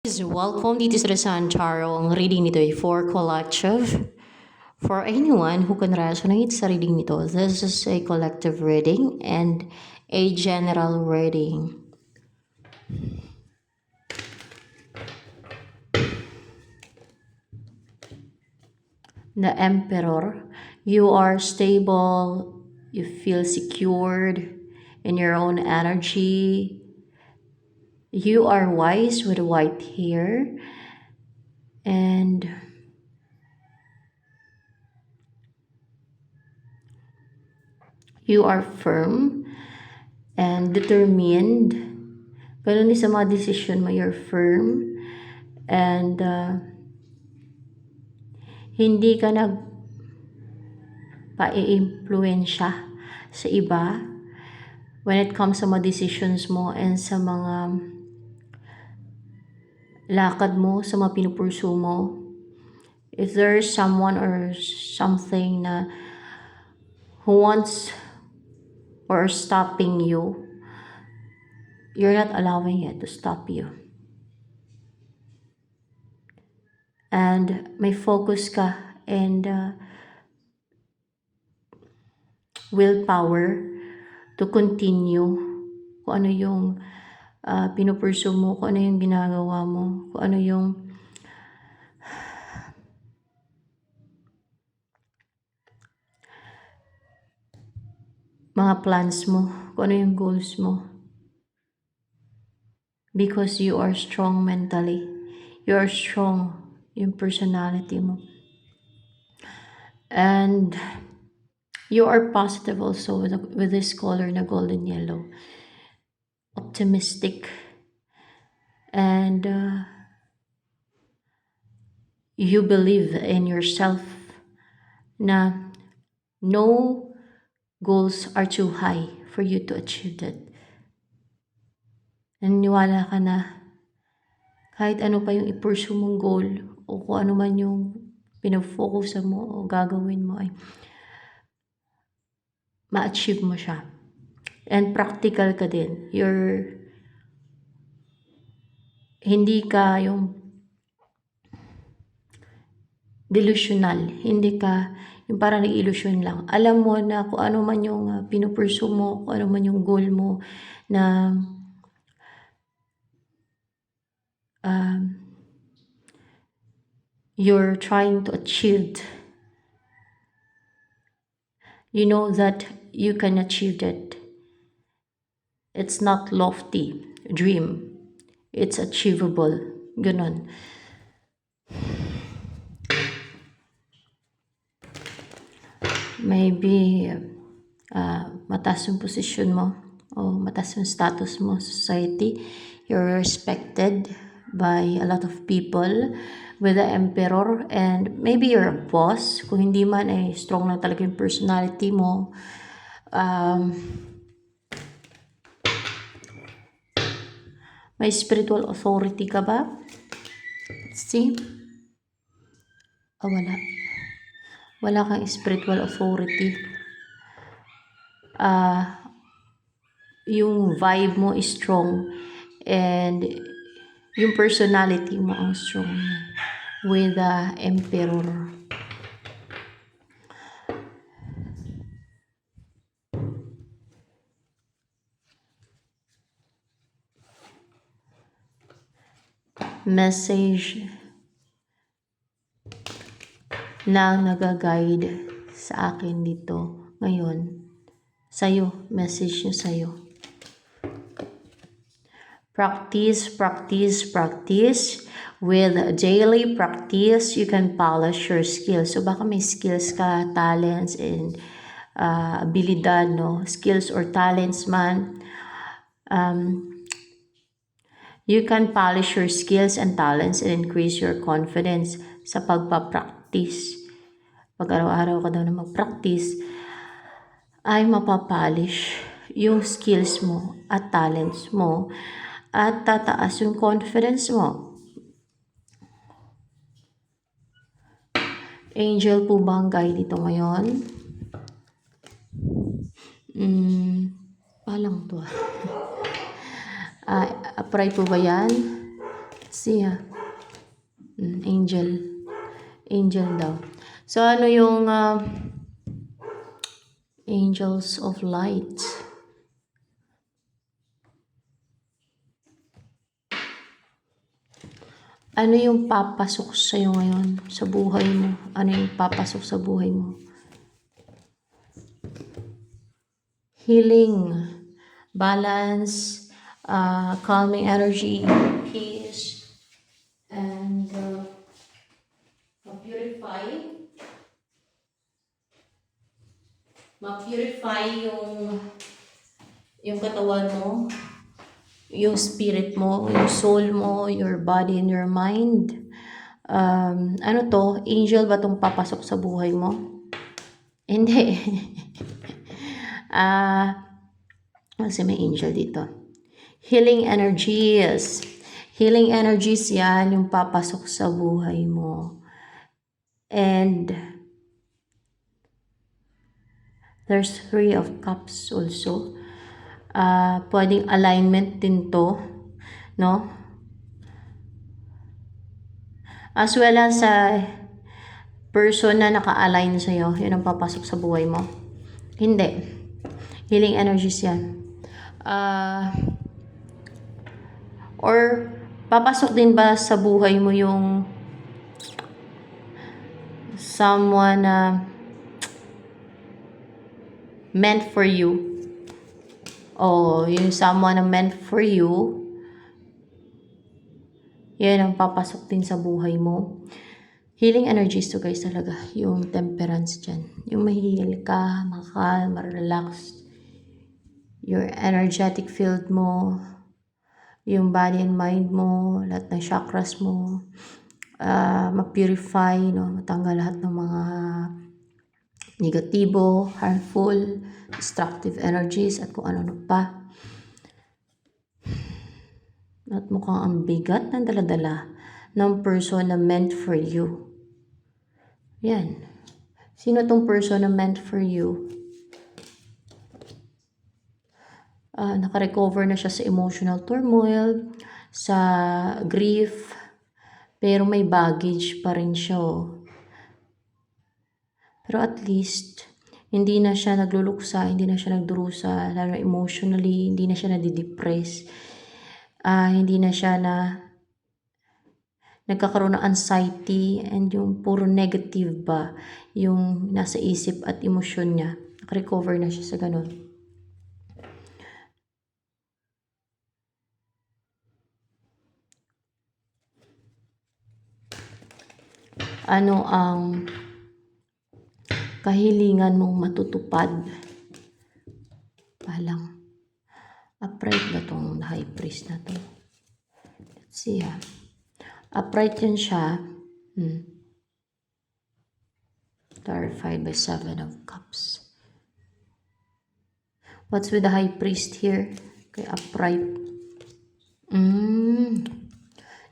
Welcome dito sa San Charo. Ang reading nito ay for collective. For anyone who can resonate sa reading nito, this is a collective reading and a general reading. The Emperor. You are stable. You feel secured in your own energy. You are wise with white hair. And you are firm and determined. Ganun din sa mga decision mo, you're firm. And hindi ka nagpa-i-impluensya sa iba when it comes sa mga decisions mo and sa mga lakad mo, sa mga pinupursu mo. If there's someone or something na who wants or stopping you, you're not allowing it to stop you. And may focus ka and willpower to continue kung ano yung pinupursu mo, kung ano yung ginagawa mo, kung ano yung mga plans mo, kung ano yung goals mo. Because you are strong mentally. You are strong yung personality mo. And you are positive also with this color na golden yellow. Optimistic. And you believe in yourself na no goals are too high for you to achieve that. Naniniwala ka na kahit ano pa yung i-pursue mong goal o kung ano man yung pinag-focus mo o gagawin mo ay ma-achieve mo siya. And practical ka din. Hindi ka yung delusional. Hindi ka yung parang nag-illusion lang. Alam mo na kung ano man yung pinupursu mo, kung ano man yung goal mo na you're trying to achieve. You know that you can achieve that. It's not lofty dream. It's achievable. Ganon. Maybe mataas yung position mo o mataas yung status mo sa society. You're respected by a lot of people with the Emperor, and maybe you're a boss. Kung hindi man ay strong na talaga yung personality mo. May spiritual authority ka ba? Let's see. Wala. Wala kang spiritual authority. Yung vibe mo is strong and yung personality mo ang strong with the Emperor. Message na nag-guide sa akin dito ngayon. Sa'yo, message nyo sa'yo. Practice, practice, practice. With daily practice, you can polish your skills. So baka may skills ka, talents, and abilidad, no? Skills or talents man. You can polish your skills and talents and increase your confidence sa pagpa-practice. Pag araw-araw ka daw na mag-practice, ay mapapolish yung skills mo at talents mo at tataas yung confidence mo. Angel po ba ang guide dito ngayon? Palang to. Pray po ba yan? See, angel. Angel daw. So, ano yung angels of light? Ano yung papasok sa'yo ngayon sa buhay mo? Ano yung papasok sa buhay mo? Healing, balance, calming energy, peace, and ma-purify yung katawan mo, yung spirit mo, yung soul mo, your body and your mind. Ano to? Angel ba tong papasok sa buhay mo? Hindi. Kasi may angel dito. Healing energies. Healing energies yan, yung papasok sa buhay mo. And there's 3 of cups also. Pwedeng alignment din to, no? As well as person na naka-align sa'yo, yun ang papasok sa buhay mo. Hindi. Healing energies yan. Or papasok din ba sa buhay mo yung someone meant for you? O yung someone na meant for you, yan ang papasok din sa buhay mo. Healing energies to guys talaga. Yung temperance dyan. Yung mahihil ka, makakal, marelax. Your energetic field mo, yung body and mind mo, lahat ng chakras mo, ma-purify, no? Matanggal lahat ng mga negatibo, harmful, destructive energies, at kung ano pa. At mukhang ang bigat ng daladala ng person na meant for you. Yan. Sino tong person na meant for you? Naka-recover na siya sa emotional turmoil, sa grief, pero may baggage pa rin siya. Pero at least, hindi na siya nagluluksa, hindi na siya nagdurusa, lalo emotionally, hindi na siya nadidepress. Hindi na siya nagkakaroon ng anxiety and yung puro negative ba yung nasa isip at emosyon niya. Naka-recover na siya sa ganun. Ano ang kahilingan mong matutupad? Palang upright ba tong high priest na to? Let's see upright yan siya. Clarified by 7 of cups. What's with the high priest here? Kay upright. Yung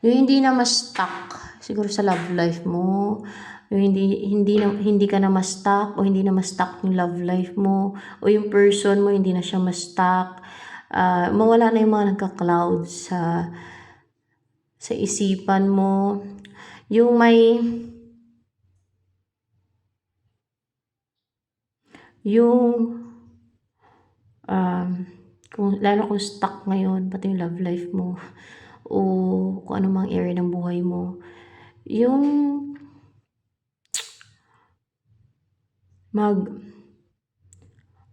hindi na ma-stuck siguro sa love life mo. Yung hindi ka na ma-stuck o hindi na ma-stuck yung love life mo o yung person mo hindi na siya ma-stuck. Mawala na yung mga nagka-cloud sa isipan mo. Yung may lalo kung stuck ngayon pati yung love life mo o kung ano mang area ng buhay mo, yung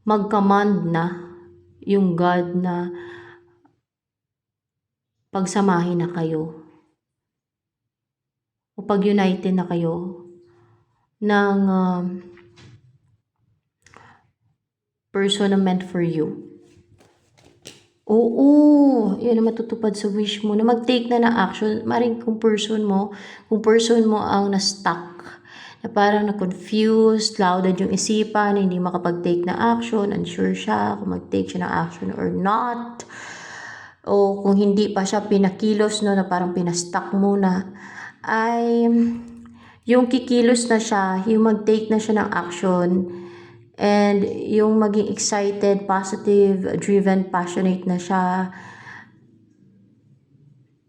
mag-command na yung God na pagsamahin na kayo o pag-united na kayo ng person na meant for you. Oo, yun na matutupad sa wish mo na mag-take na ng action. Maring kung person mo ang na-stuck, na parang na-confused, clouded yung isipan, hindi makapag-take na action, unsure siya kung mag-take siya ng action or not. O kung hindi pa siya pinakilos, no, na parang pinastuck muna, ay yung kikilos na siya, yung mag-take na siya ng action, and yung maging excited, positive, driven, passionate na siya.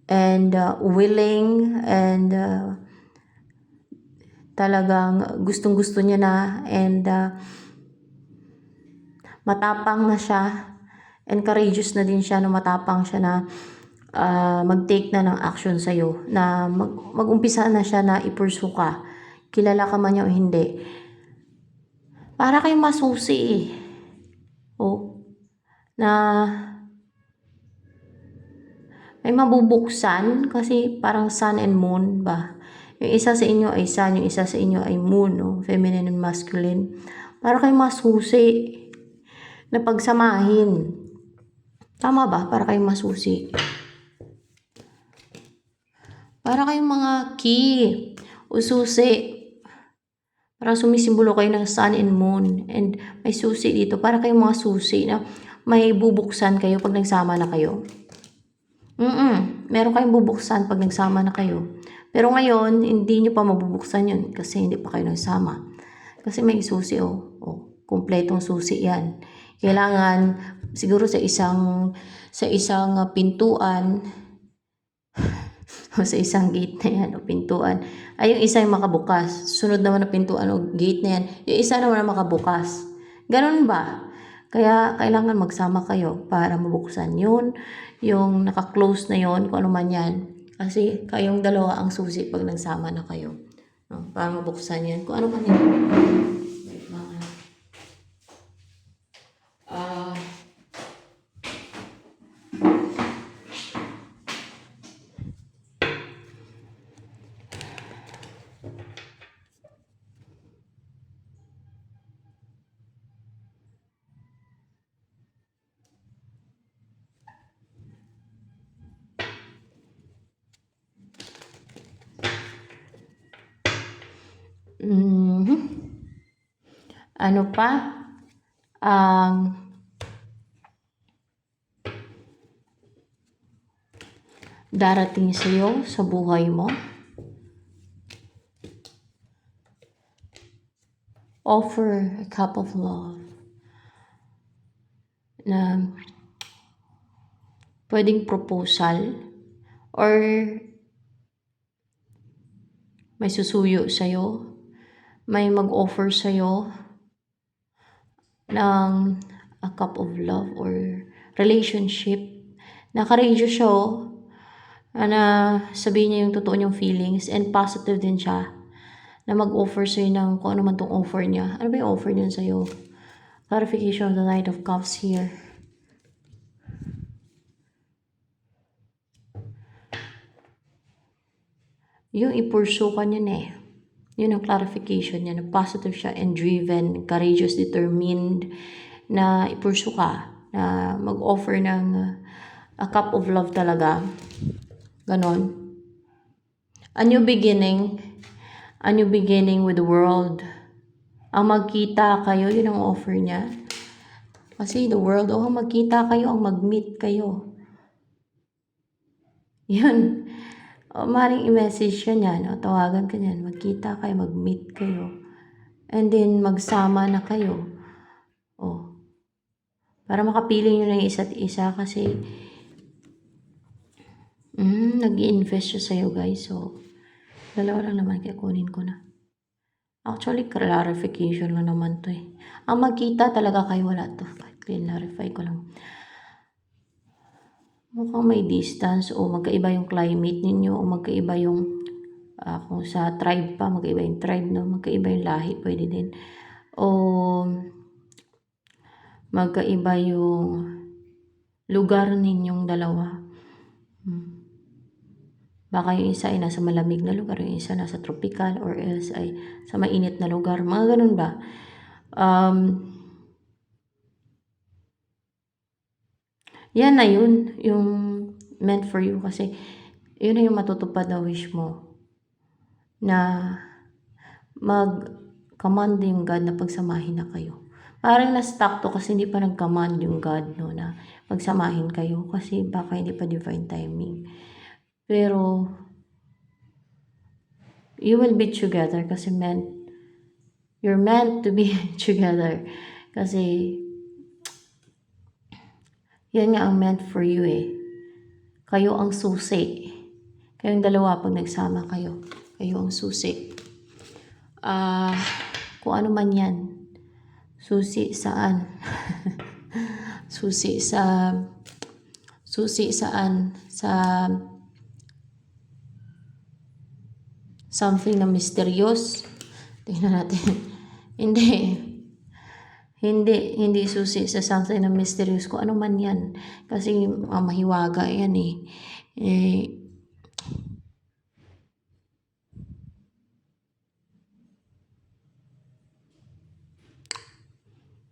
and willing, and talagang gustong-gusto niya na, and matapang na siya, and courageous na din siya, no, matapang siya na mag-take na ng action sa'yo, na mag-umpisa na siya na i-pursue ka, kilala ka man niya o hindi. Para kayong masusi eh. Na may mabubuksan, kasi parang sun and moon ba? Yung isa sa inyo ay sun, yung isa sa inyo ay moon, no? Feminine and masculine. Para kayong masusi na pagsamahin. Tama ba? Para kayong masusi. Para kayong mga key o susi. Parang sumisimbolo kayo ng sun and moon. And may susi dito. Para kayong mga susi na may bubuksan kayo pag nagsama na kayo. Meron kayong bubuksan pag nagsama na kayo. Pero ngayon, hindi nyo pa mabubuksan yun kasi hindi pa kayo nagsama. Kasi may susi, kumpletong susi yan. Kailangan, siguro sa isang pintuan, o sa isang gate na yan, o pintuan, ay yung isa yung makabukas. Sunod naman na pintuan o gate na yan, yung isa naman na makabukas. Ganun ba? Kaya kailangan magsama kayo para mabuksan yun, yung naka-close na yun, kung ano man yan. Kasi kayong dalawa ang susi pag nagsama na kayo. No? Para mabuksan yan, kung ano man yan. Ano pa? Darating sa'yo sa buhay mo. Offer a cup of love na pwedeng proposal or may susuyo sa'yo, may mag-offer sa'yo ng a cup of love or relationship na courageous siya, na sabihin niya yung totoo niyang feelings, and positive din siya na mag-offer sa'yo ng kung ano man tong offer niya. Ano ba yung offer niya sa'yo? Clarification of the Knight of Cups here. Yung i-pursue ka niya eh. Yun ang clarification niya, na positive siya and driven, courageous, determined, na i-pursue ka, na mag-offer ng a cup of love talaga. Ganon. A new beginning with the world. Ang magkita kayo, yun ang offer niya. Kasi the world, magkita kayo, ang mag-meet kayo. Yun. Maring i-message ka niyan, tawagan ka niyan, magkita kayo, mag-meet kayo. And then, magsama na kayo. Para makapili nyo na yung isa't isa, kasi nag-i-invest siya sa'yo, guys. So, dalawa lang naman, kaya kunin ko na. Actually, clarification lang naman to eh. Ang magkita talaga kayo, wala to. Clarify ko lang. Mukhang may distance o magkaiba yung climate ninyo o magkaiba yung kung sa tribe pa, magkaiba yung tribe, no? Magkaiba yung lahi, pwede din. O magkaiba yung lugar ninyong dalawa. Baka yung isa ay nasa malamig na lugar, yung isa nasa tropical, or else ay sa mainit na lugar. Mga ganun ba? Yan na yun, yung meant for you, kasi yun na yung matutupad na wish mo, na mag-command yung God na pagsamahin na kayo. Parang na-stuck to kasi hindi pa nag-command yung God, no, na pagsamahin kayo, kasi baka hindi pa divine timing. Pero you will be together kasi you're meant to be together, kasi yan nga ang meant for you eh. Kayo ang susi Kayong dalawa, pag nagsama kayo, kayo ang susi. Kung ano man yan. Susi saan? Susi saan? Sa something na mysterious. Tingnan natin. Hindi susi sa something na mysterious. Kung ano man yan. Kasi mahiwaga yan eh.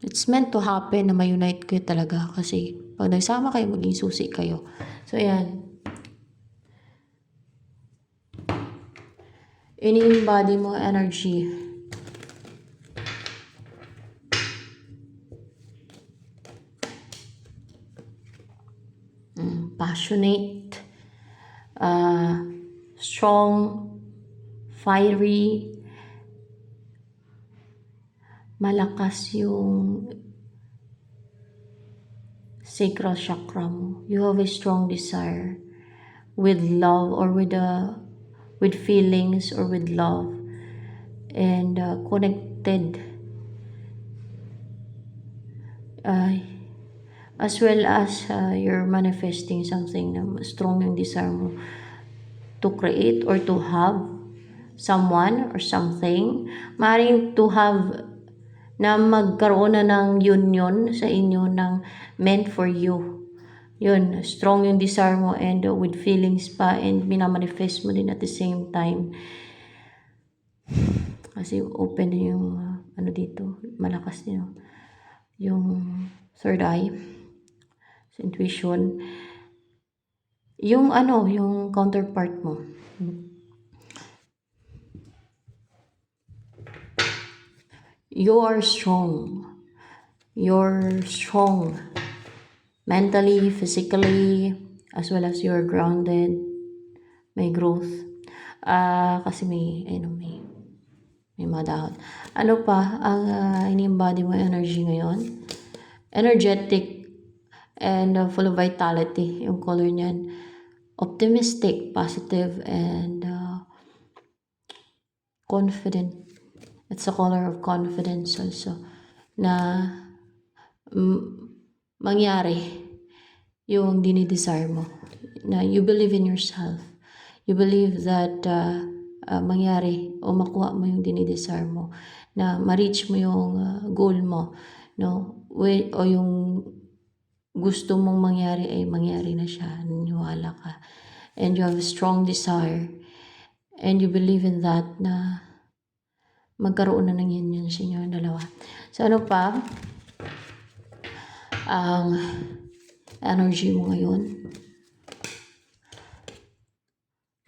It's meant to happen na ma-unite kayo talaga. Kasi pag nagsama kayo, maging susi kayo. So, ayan. Ini-embody mo energy. Passionate, strong, fiery, malakas yung sacral chakra mo. You have a strong desire with love or with feelings or with love, and connected, as well as you're manifesting something na strong yung desire mo to create or to have someone or something. Maaaring to have na magkaroon na ng union sa inyo ng meant for you. Yun, strong yung desire mo and with feelings pa, and minamanifest mo din at the same time. Kasi open yung ano dito, malakas din yung third eye, intuition. Yung counterpart mo. You're strong. You're strong. Mentally, physically, as well as you're grounded. May growth. Kasi may mga dahon. Ano pa ang ini-embody mo energy ngayon? Energetic and full of vitality. Yung color niyan. Optimistic, positive, and confident. It's a color of confidence also. Na mangyari yung dinidesire mo. Na you believe in yourself. You believe that mangyari o makuha mo yung dinidesire mo. Na ma-reach mo yung goal mo. No? O yung gusto mong mangyari ay mangyari na siya. Naniwala ka. And you have a strong desire. And you believe in that na magkaroon na ng union sa inyo ang dalawa. So ano pa? Ang energy mo ngayon.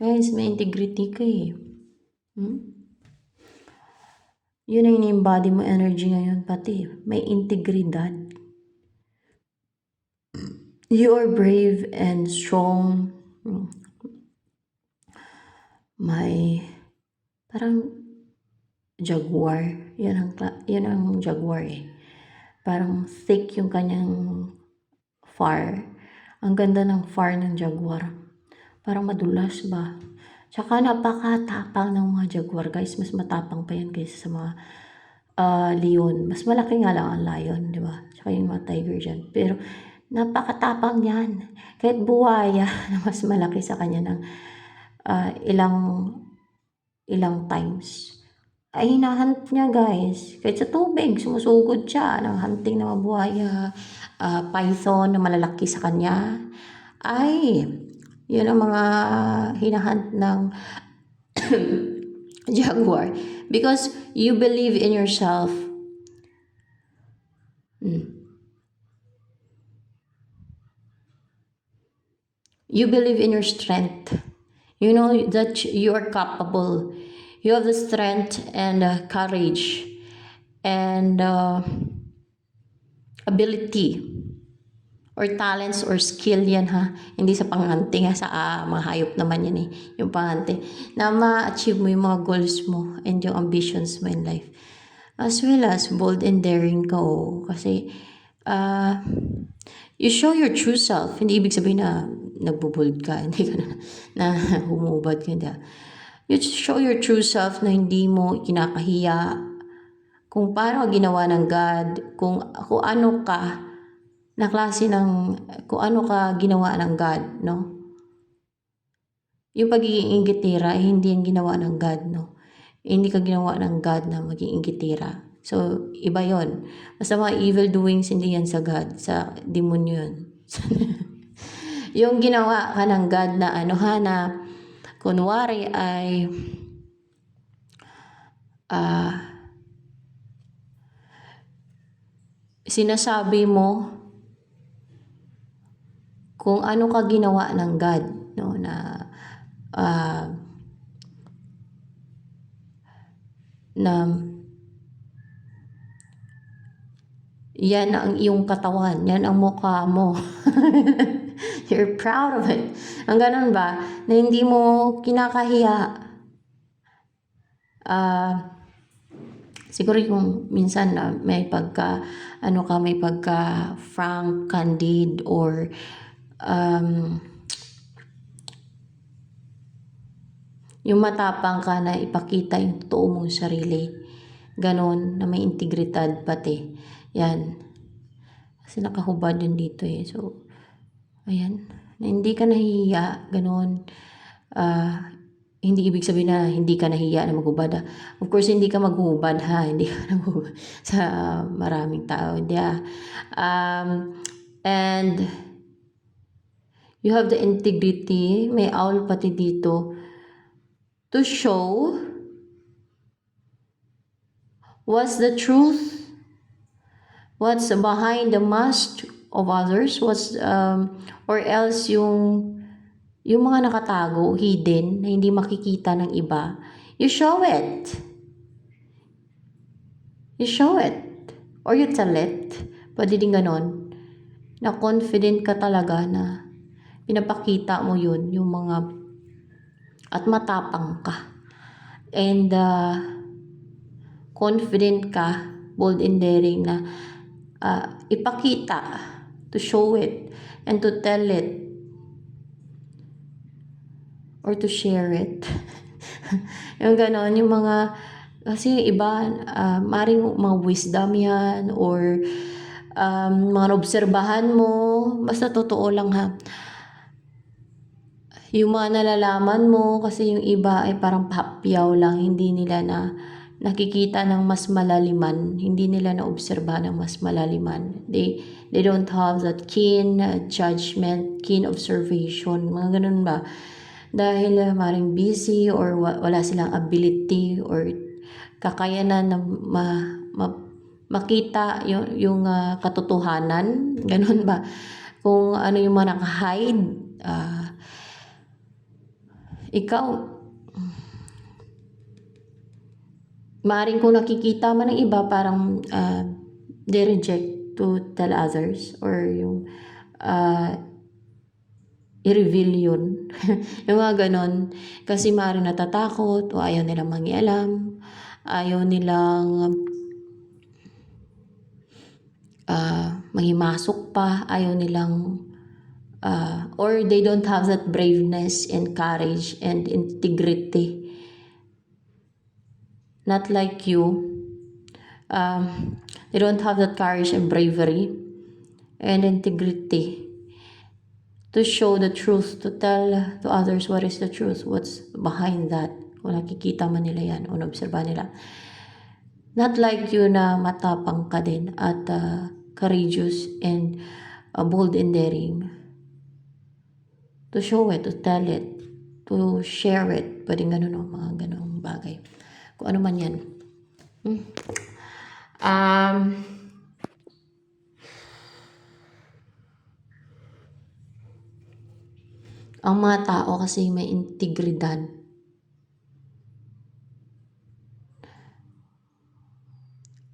Guys, may integrity ka eh. Yun ang ini-embody mo energy ngayon pati. May integridad. You are brave and strong. May parang jaguar. Yan ang jaguar eh. Parang thick yung kanyang fur. Ang ganda ng fur ng jaguar. Parang madulas ba? Tsaka napakatapang ng mga jaguar, guys. Mas matapang pa yan kaysa sa mga leon. Mas malaki nga lang ang lion, di ba? Tsaka yung mga tiger dyan. Pero napakatapang yan. Kahit buwaya na mas malaki sa kanya ng ilang times. Ay hinahunt niya, guys. Kahit sa tubig, sumusugod siya ng hunting ng mga buhaya, python na malalaki sa kanya. Ay, yun ang mga hinahunt ng jaguar. Because you believe in yourself. You believe in your strength. You know that you are capable. You have the strength and courage and ability or talents or skill yan ha. Hindi sa panghunting ha, sa mga hayop naman yan eh. Yung panghunting. Na ma-achieve mo yung mga goals mo and yung ambitions mo in life. As well as bold and daring ka kasi you show your true self. Hindi ibig sabihin na nagbubuld ka, hindi ka na humubad ka. Hindi. You show your true self na hindi mo kinakahiya kung paano ka ginawa ng God, kung ano ka na klase ng, kung ano ka ginawa ng God, no? Yung pagiging inggitira, hindi yung ginawa ng God, no? Hindi ka ginawa ng God na maging inggitira. So, iba yon. Basta mga evil doings, hindi yan sa God, sa demonyo yun. Yung ginawa ka ng God na ano ha, na kunwari ay sinasabi mo kung ano ka ginawa ng God, no, na na yan ang iyong katawan, yan ang mukha mo. You're proud of it. Ang ganun ba, na hindi mo kinakahiya. Siguro yung minsan na may pagka, may pagka frank, candid, or yung matapang ka na ipakita yung totoo mong sarili. Ganon, na may integridad pati. Yan. Kasi nakahubad yun dito eh. So, ayan. Na hindi ka nahihiya. Ganon. Hindi ibig sabihin na hindi ka nahiya na maghubad. Of course, hindi ka maghubad ha. Hindi ka maghubad sa maraming tao. Hindi and you have the integrity. May owl pati dito. To show what's the truth, what's behind the mask of others, what's or else yung mga nakatago, hidden, na hindi makikita ng iba, you show it. You show it. Or you tell it. Pwede din ganon. Na confident ka talaga na pinapakita mo yun, yung mga, at matapang ka. And confident ka, bold and daring na ipakita, to show it, and to tell it, or to share it. Yung ganon, yung mga, kasi yung iba, maring mga wisdom yan, or mga obserbahan mo, basta totoo lang ha. Yung mga nalalaman mo, kasi yung iba ay parang papyaw lang, hindi nila na nakikita ng mas malaliman, hindi nila na-obserba ng mas malaliman. They don't have that keen judgment, keen observation, mga ganun ba? Dahil maring busy or wala silang ability or kakayanan na makita yung katotohanan, ganun ba? Kung ano yung mga naka-hide, ikaw, maring kung nakikita man ng iba, parang they reject to tell others, or yung i-reveal yun. Yung mga ganon. Kasi maaaring natatakot o ayaw nilang mangialam. Ayaw nilang mahimasok pa. Ayaw nilang or they don't have that braveness and courage and integrity. Not like you. They don't have that courage and bravery and integrity to show the truth, to tell to others what is the truth, what's behind that. Kung nakikita man nila yan o naobserba nila. Not like you na matapang ka din at courageous and bold and daring. To show it, to tell it, to share it. Pwedeng ganun o, mga ganung bagay. Kung ano man yan. Ang mga tao kasi may integridad.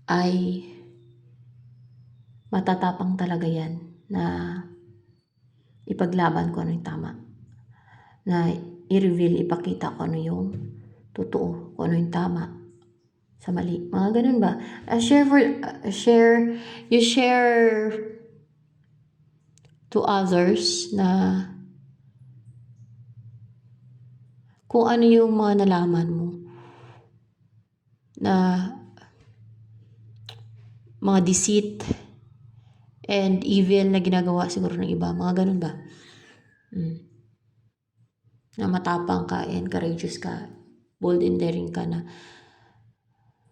Ay matatapang talaga yan na ipaglaban ko ano yung tama. Na i-reveal, ipakita ko ano yung totoo, kung ano yung tama sa mali. Mga ganun ba? You share to others na kung ano yung mga nalaman mo na mga deceit and evil na ginagawa siguro ng iba, mga ganun ba? Na matapang ka and courageous ka, bold and daring ka na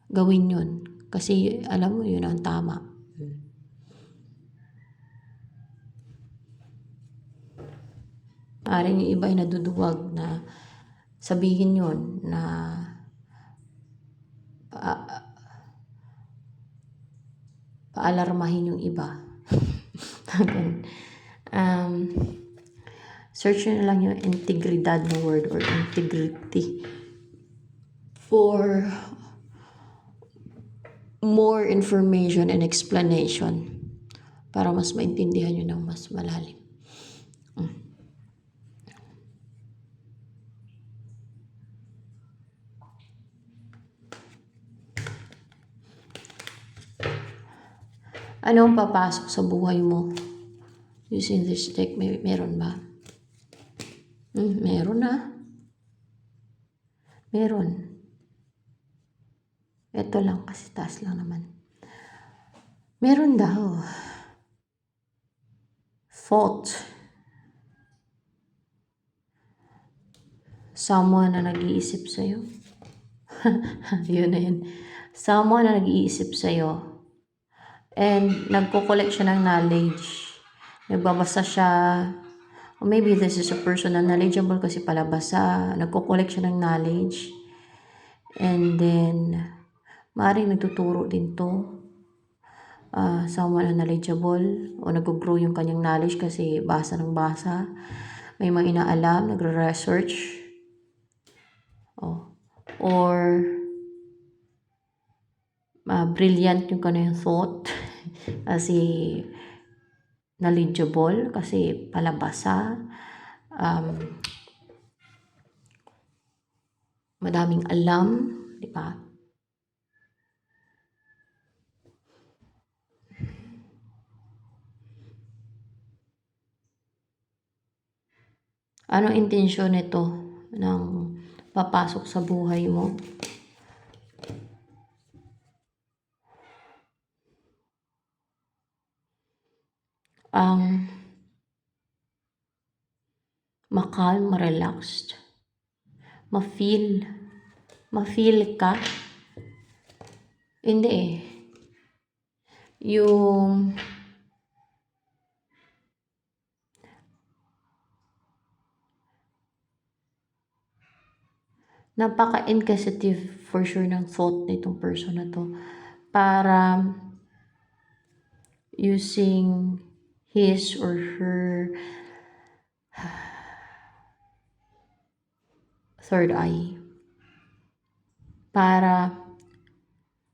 gawin yun. Kasi alam mo yun ang tama. Maaaring yung iba ay naduduwag na sabihin yun na paalarmahin yung iba. Search nyo na lang yung integridad na word or integrity for more information and explanation para mas maintindihan nyo ng mas malalim. Ano ang papasok sa buhay mo using this deck? Meron ba? Meron na. Meron. Ito lang kasi taas lang naman. Meron daw. Fault. Someone na nag-iisip sa'yo. Yun na yun. Someone na nag-iisip sa'yo. And nagko-collect siya ng knowledge. Nagbabasa siya. Or maybe this is a person na knowledgeable kasi palabasa. Nagko-collect siya ng knowledge. And then, maaaring nagtuturo din to. Someone na knowledgeable o nag-grow yung kanyang knowledge kasi basa ng basa. May mga inaalam, nagre-research. Or brilliant yung kanyang thought kasi knowledgeable kasi palabasa. Madaming alam, di ba? Anong intensyon nito ng papasok sa buhay mo? Ma-calm, ma-relaxed, ma-feel ka. Hindi eh. Yung napaka-inquisitive for sure ng thought nitong person na to para using his or her third eye para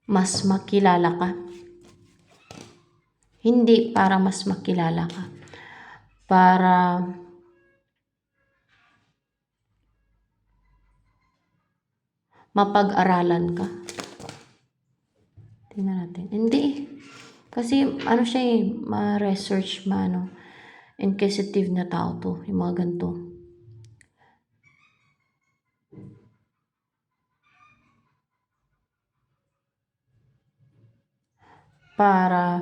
mas makilala ka. Hindi para mas makilala ka. Para mapag-aralan ka. Tingnan natin. Hindi. Kasi ano siya eh, ma-research, inquisitive na tao to. Yung mga ganito. Para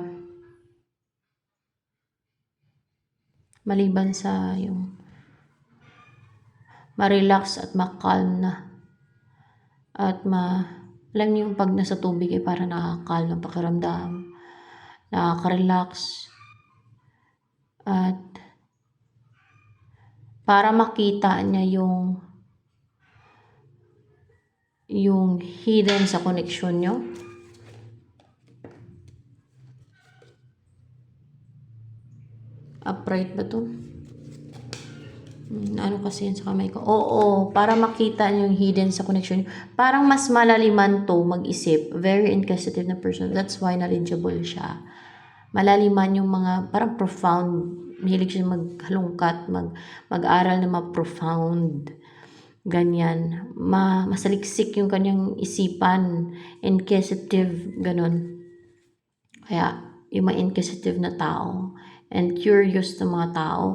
maliban sa yung ma-relax at ma-calm na at alam niyo yung pag nasa tubig ay para nakaka-calm ng pakiramdam, nakaka-relax at para makita niya yung hidden sa connection nyo. Upright ba to? Ano kasi yan sa kamay ko? Oo, para makita yung hidden sa connection. Parang mas malaliman to mag-isip. Very inquisitive na person. That's why knowledgeable siya. Malaliman yung mga, parang profound. Mahilig siya maghalungkat, mag-aral na ma-profound. Ganyan. Masaliksik yung kanyang isipan. Inquisitive, ganun. Kaya, yung mga inquisitive na tao and curious na mga tao,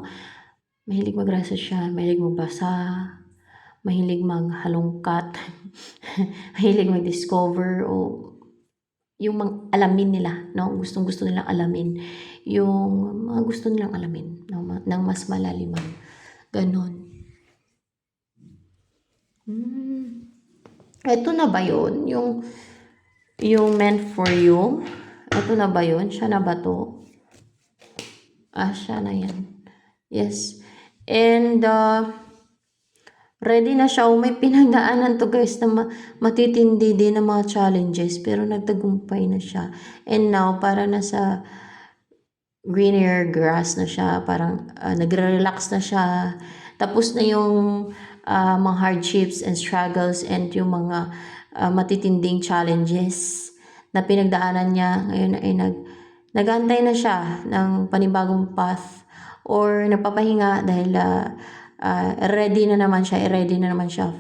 mahilig mag-research siya, mahilig magbasa, mahilig maghalongkat, mahilig mag-discover o yung mga alamin nila, no? Gustong-gusto nilang alamin yung mga gusto nilang alamin ng mas malaliman. Ganon. Ito na ba yun? Yung meant for you? Ito na ba yun? Siya na ba to? Siya na yan. Yes. And, ready na siya. May pinagdaanan to guys na matitindi din na mga challenges. Pero nagtagumpay na siya. And now, para nasa greener grass na siya. Parang nagre-relax na siya. Tapos na yung mga hardships and struggles and yung mga matitinding challenges na pinagdaanan niya. Ngayon ay nag-aantay na siya ng panibagong path or napapahinga dahil ready na naman siya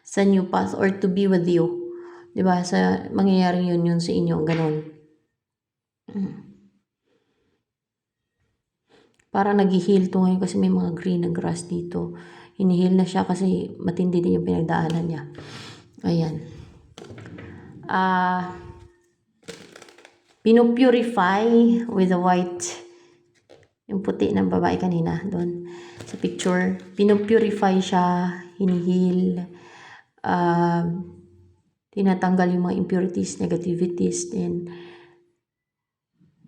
sa new path or to be with you. 'Di ba? Sa mangyayari yun sa inyo, ganun. Parang nag-heal to ngayon kasi may mga green na grass dito. Hinihil na siya kasi matindi din yung pinagdaanan niya. Ayan. Pinupurify with the white. Yung puti ng babae kanina doon sa picture. Pinupurify siya, hinihil. Tinatanggal yung mga impurities, negativities din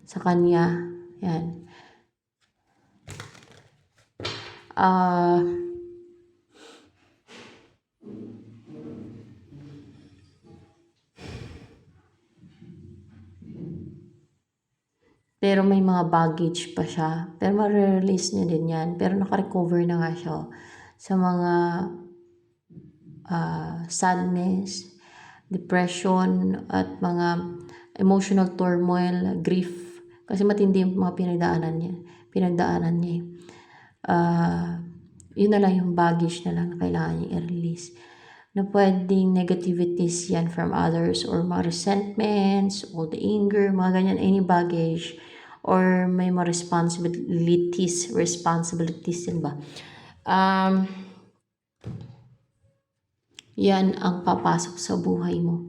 sa kanya. Yan. Pero may mga baggage pa siya. Pero ma-release niya din yan. Pero naka-recover na nga siya sa mga sadness, depression, at mga emotional turmoil, grief. Kasi matindi yung mga pinagdaanan niya. Yun na lang yung baggage na lang na kailangan niya i-release. Na pwedeng negativities yan from others or mga resentments, all the anger, mga ganyan, any baggage, or may mga responsibilities din ba? Yan ang papasok sa buhay mo.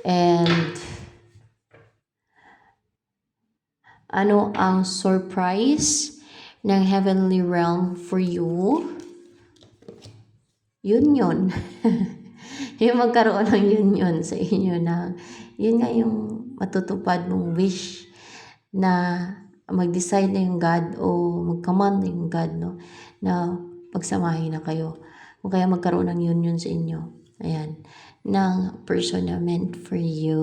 And ano ang surprise ng heavenly realm for you? Union. Yung magkaroon ng union sa inyo na yun nga yung matutupad mong wish na mag-decide na yung God o mag-command na yung God, no? Na pagsamahin na kayo. Kung kaya magkaroon ng union sa inyo. Ayan. Ng person na meant for you.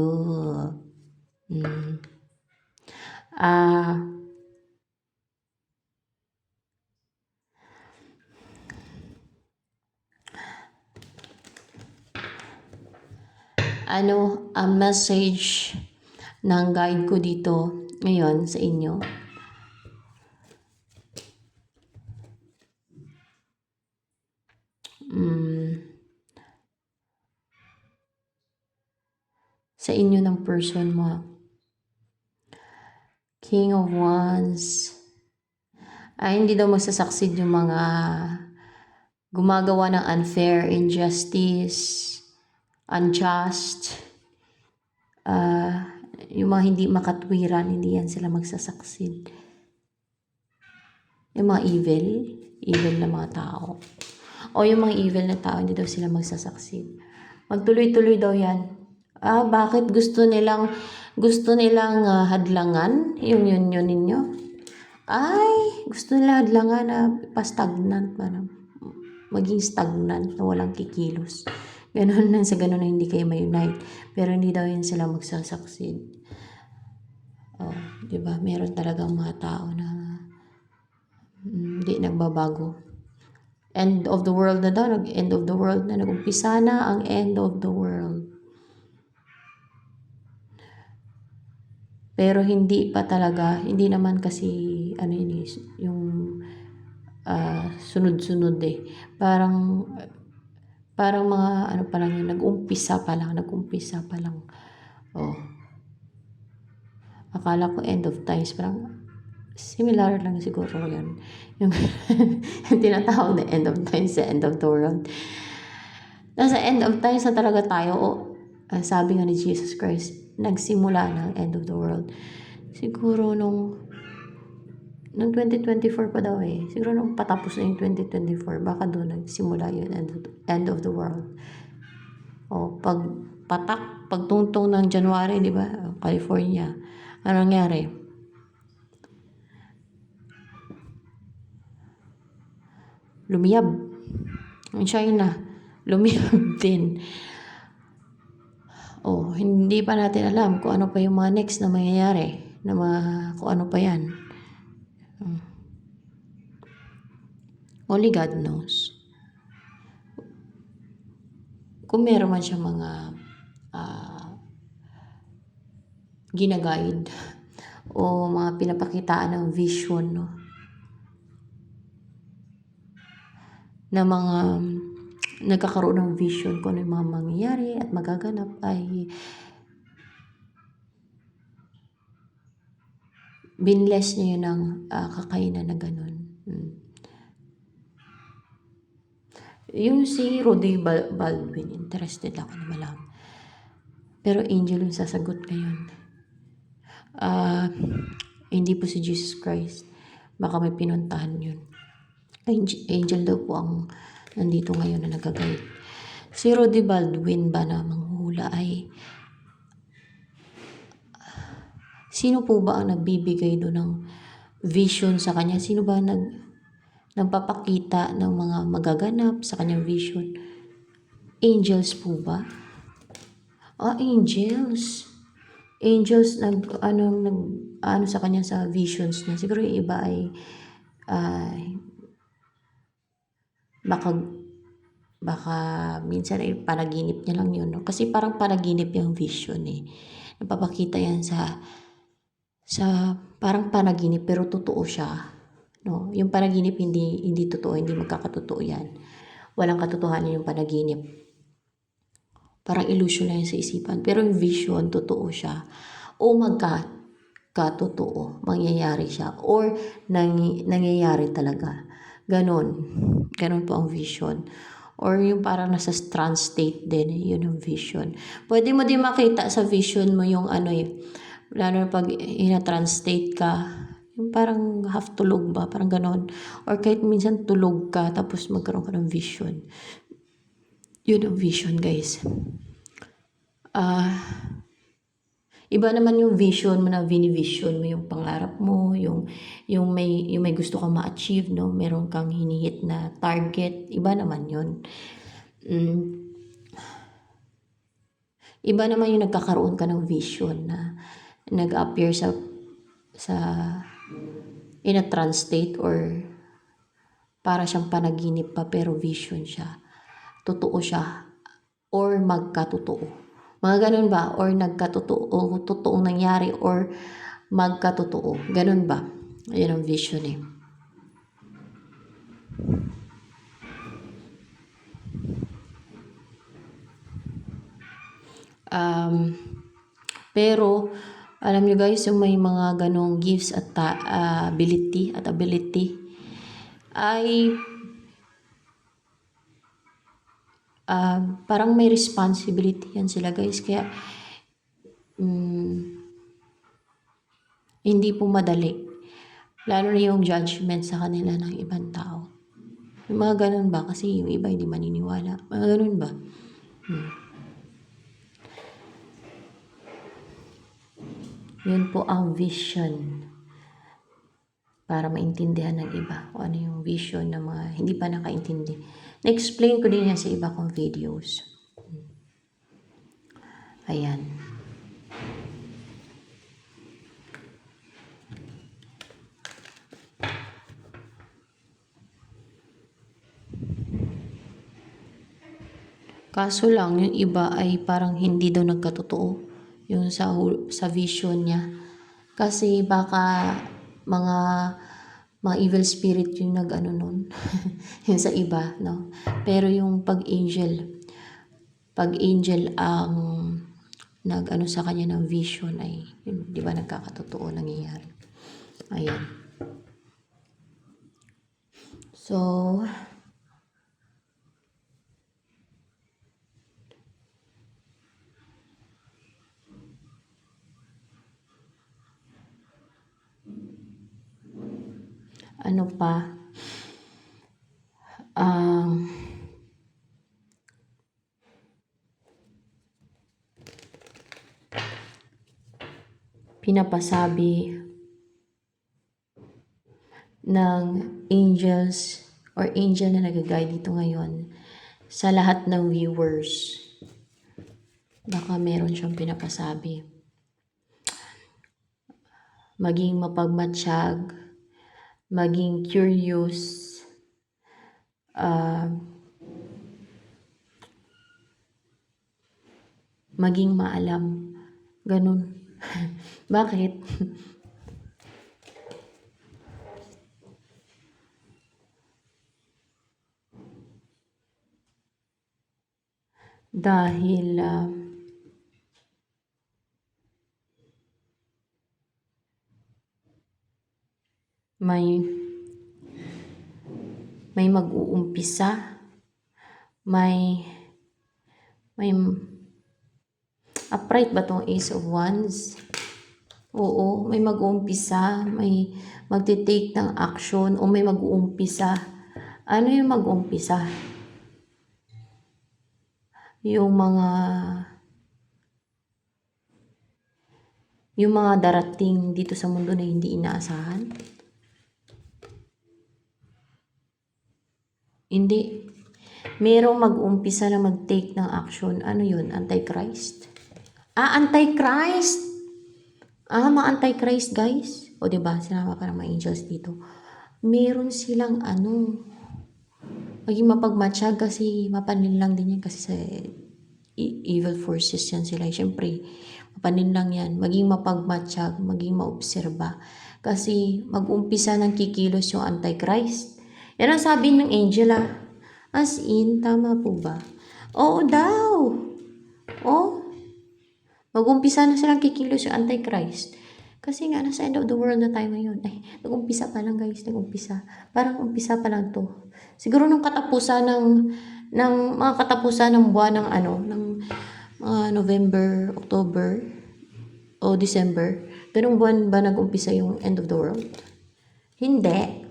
Ano ang message ng guide ko dito ngayon sa inyo? Sa inyo ng person mo. King of Wands. Hindi daw magsasucceed yung mga gumagawa ng unfair, injustice, unjust, yung mga hindi makatwiran, hindi yan sila magsasucceed. Yung mga evil na mga tao. O yung mga evil na tao, hindi daw sila magsasucceed. Magtuloy-tuloy daw yan. Bakit gusto nilang hadlangan yung union ninyo? Gusto nila hadlangan na pa-stagnant, parang maging stagnant na walang kikilos. Ganon lang sa ganon na hindi kayo ma-unite. Pero hindi daw yun sila magsasucceed. Diba? Meron talagang mga tao na hindi nagbabago. End of the world na daw. End of the world na. Nag-umpisa na ang end of the world. Pero hindi pa talaga. Hindi naman kasi yung sunod-sunod eh. Parang mga pa lang yun. Nag-umpisa pa lang. Akala ko end of times. Parang Similar lang siguro yun. Yung, yung tinatawag na end of times sa end of the world. Nasa end of times na talaga tayo. Sabi nga ni Jesus Christ, nagsimula ng end of the world. Siguro nung 2024 pa daw eh. Siguro nung patapos na yung 2024, baka doon nagsimula yung end of the world. O pagtungtong ng January, di ba? California. Ano nangyari? Lumiyab. Ang China, lumiyab din. Hindi pa natin alam kung ano pa yung mga next na mangyayari. Kung ano pa yan. Only God knows. Kung meron man siya mga ginaguide o mga pinapakitaan ng vision, no? Na mga nagkakaroon ng vision kung ano yung mga mangyayari at magaganap ay binless niya yun ng kakainan na ganun. Yung si Rudy Baldwin, interested ako na malaman. Pero angel yung sasagot ngayon. Hindi po si Jesus Christ. Baka may pinuntahan yun. Angel daw po ang nandito ngayon na nag-guide. Si Rudy Baldwin ba na manghuhula ay sino po ba ang nagbibigay doon ng vision sa kanya? Sino ba nagpapakita ng mga magaganap sa kanyang vision? Angels po ba? Angels. Angels ano sa kanya sa visions niya. Siguro yung iba ay baka minsan ay panaginip niya lang yun, no? Kasi parang panaginip yung vision eh. Napapakita yan sa parang panaginip pero totoo siya, no? Yung panaginip hindi totoo, hindi magkakatotoo yan. Walang katotohanan yung panaginip. Parang illusion na yan sa isipan. Pero yung vision, totoo siya. O magkatotoo, mangyayari siya. Or nangyayari talaga. Ganon po ang vision. Or yung parang nasa trance state din, yun yung vision. Pwede mo din makita sa vision mo yung lalo na pag trance state ka, yung parang half tulog ba, parang ganon. Or kahit minsan tulog ka, tapos magkaroon ka ng vision. Yun ang vision, guys. Iba naman yung vision mo na vini-vision mo yung pangarap mo, yung may gusto kang ma-achieve, no? Meron kang hinihit na target. Iba naman yun. Iba naman yung nagkakaroon ka ng vision na nag-appear in a trance state or para siyang panaginip pa pero vision siya. Totoo siya or magkatotoo. Mga ganun ba? Or nagkatotoo, totoong nangyari or magkatotoo. Ganun ba? Ayan ang vision eh. Pero alam nyo guys, yung may mga ganong gifts at ability ay parang may responsibility yan sila guys. Kaya hindi po madali. Lalo na yung judgment sa kanila ng ibang tao. Yung mga ganun ba? Kasi yung iba hindi maniniwala. Mga ganun ba? Yun po ang vision. Para maintindihan ng iba kung ano yung vision ng mga hindi pa nakaintindi. Na-explain ko din yan sa iba kong videos. Ayan. Kaso lang, yung iba ay parang hindi daw nagkatotoo yung sa vision niya. Kasi baka mga evil spirit yung nag-ano nun. Yung sa iba, no? Pero yung pag-angel ang nag-ano sa kanya ng vision ay, yun, di ba nagkakatotoo nangyayari. Ayan. So, ano pa? Um, pinapasabi ng angels or angel na nag-guide dito ngayon sa lahat ng viewers. Baka meron siyang pinapasabi. Maging mapagmatsyag, maging curious, maging maalam. Ganun. Bakit? Dahil may mag-uumpisa, may upright ba tong Ace of Wands? Oo, may mag-uumpisa, may magte-take ng action o may mag-uumpisa. Ano yung mag-uumpisa? Yung mga darating dito sa mundo na hindi inaasahan? Hindi. Merong mag-umpisa na mag-take ng action. Ano yun? Antichrist? Antichrist! Mga Antichrist, guys. O, diba? Sinama pa ng mga angels dito. Meron silang maging mapagmatsyag kasi mapanin lang din yan kasi sa evil forces yan sila. Siyempre, mapanin lang yan. Maging mapagmatsyag, maging maobserba. Kasi mag-umpisa ng kikilos yung Antichrist. Yan ang sabi ng angel As in, tama po ba? Oo daw. Mag-umpisa na silang kikilos yung Antichrist. Kasi nga, nasa end of the world na tayo ngayon. Nag-umpisa pa lang guys, nag-umpisa. Parang umpisa pa lang to. Siguro nung katapusan ng mga katapusan ng buwan ng ng November, October, o December. Ganung buwan ba nag-umpisa yung end of the world? Hindi.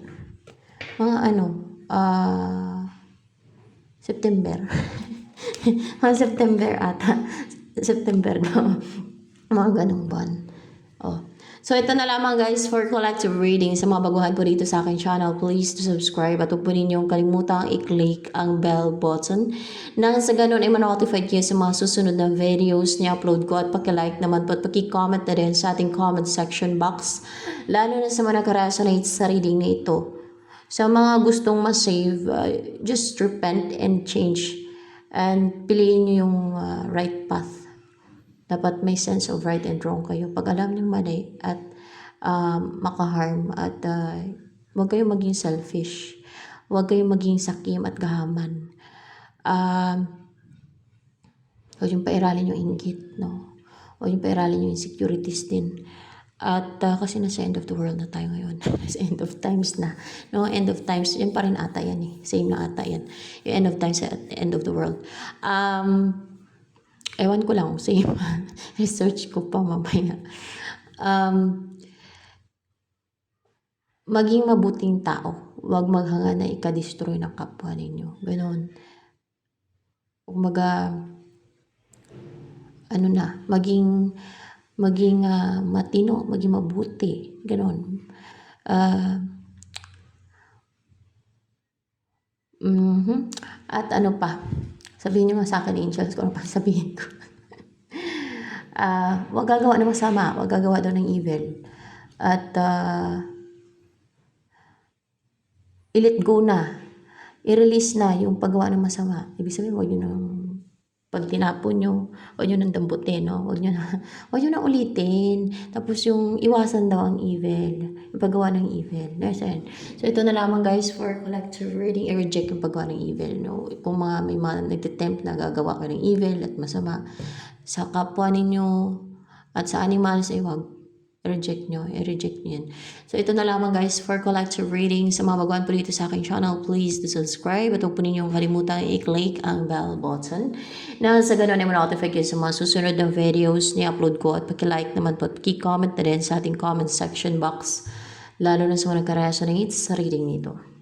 Mga September. Mga September ata. September no. Mga ganung buwan. So, ito na lamang guys for collective reading. Sa mga baguhan po dito sa aking channel, please to subscribe at huwag po ninyong kalimutang i-click ang bell button nang sa ganun ay ma-notified kayo sa mga susunod na videos na upload ko at paki-like naman po at paki-comment na rin sa ating comment section box. Lalo na sa mga nakaresonate sa reading na ito. Sa mga gustong ma-save, just repent and change and piliin nyo yung right path. Dapat may sense of right and wrong kayo. Pag alam nyo mali at makaharm at huwag kayong maging selfish. Huwag kayong maging sakim at gahaman. Huwag yung pairalin yung inggit, no? Huwag yung pairalin yung insecurities din. At kasi nasa end of the world na tayo ngayon. Nasa end of times na. No, end of times, yan pa rin ata yan eh. Same na ata yan. Yung end of times at the end of the world. Ewan ko lang, same. Research ko pa mamaya. Maging mabuting tao. Huwag maghanga na ikadestroy ng kapwa ninyo. Ganon. Umaga, maging matino, maging mabuti. Ganon. At ano pa? Sabihin niyo nga sa akin, angels, kung ano pa sabihin ko. Huwag gagawa ng masama. Huwag gagawa daw ng evil. At i-let go na. I-release na yung paggawa ng masama. Ibig sabihin, huwag yun ng pag tinapon nyo, huwag nyo nang dambutin, no? Huwag nyo na ulitin. Tapos yung iwasan daw ang evil. Yung paggawa ng evil. So, ito na lamang guys for collective reading. I-reject yung paggawa ng evil, no? Kung may mga nagtitempt na gagawa ka ng evil at masama sa kapwa ninyo at sa animals, ay huwag. i-reject nyo yan. So, ito na lamang guys for collective reading. Sa mga baguhan po dito sa aking channel, please to subscribe at huwag po ninyong kalimutang i-click ang bell button na sa ganun ay ma-notify kayo sa mga susunod na videos ni upload ko at paki-like naman po at paki-comment na din sa ating comment section box lalo na sa mga nagkareso ng sa reading nito.